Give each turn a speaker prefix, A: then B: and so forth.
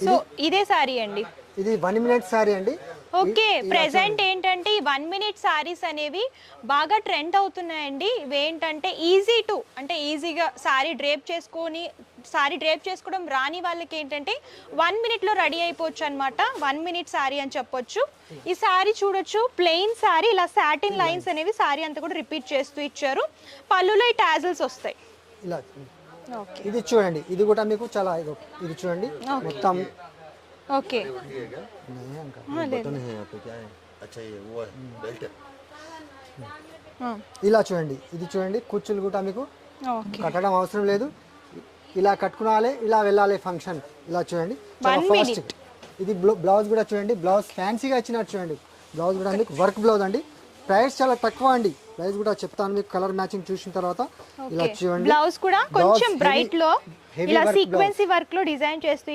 A: So ఇదే sorry అండి,
B: ఇది 1 మినిట్ సారీ అండి.
A: ఓకే. ప్రెసెంట్ ఏంటంటే ఈ 1 మినిట్ సారీస్ అనేవి బాగా ట్రెండ్ అవుతున్నాయండి. ఇవేంటంటే ఈజీ టు, అంటే ఈజీగా సారీ డ్రేప్ చేసుకోవడం రాని వాళ్ళకి ఏంటంటే 1 మినిట్లో రెడీ అయిపోవచ్చు అనమాట. 1 మినిట్ సారీ అని చెప్పొచ్చు. ఈ సారీ చూడొచ్చు, ప్లెయిన్ సారీ, ఇలా సాటిన్ లైన్స్ అనేవి సారీ అంతా కూడా రిపీట్ చేస్తూ ఇచ్చారు. పళ్ళులో ఈ టాజిల్స్ వస్తాయి.
B: ఇలా
A: ఓకే
B: ఇది చూడండి, ఇది కూడా మీకు చాలా ఇది చూడండి మొత్తం.
A: ఓకే
B: ఇలా చూడండి, ఇది చూడండి కుచ్చులు కూడా మీకు
A: ఓకే.
B: కట్టడం అవసరం లేదు. ఇలా కట్టుకునాలి, ఇలా వెళ్ళాలి ఫంక్షన్. ఇలా చూడండి చాలా
A: 1
B: ఫాస్ట్.
A: minute.
B: ఇది బ్లౌజ్ కూడా చూడండి, బ్లౌజ్ ఫ్యాన్సీగా ఇచ్చినట్టు చూడండి. బ్లౌజ్ కూడా మీకు వర్క్ బ్లౌజ్ అండి. ప్రైస్ చాలా తక్కువ అండి. ప్రైస్ కూడా చెప్తాను మీకు కలర్ మ్యాచింగ్ చూసిన తర్వాత. ఇలా చూడండి
A: బ్లౌజ్ కూడా కొంచెం బ్రైట్ లో
B: heavy
A: ఇలా
B: work
A: సీక్వెన్సీ వర్క్ లో డిజైన్ చేస్తూ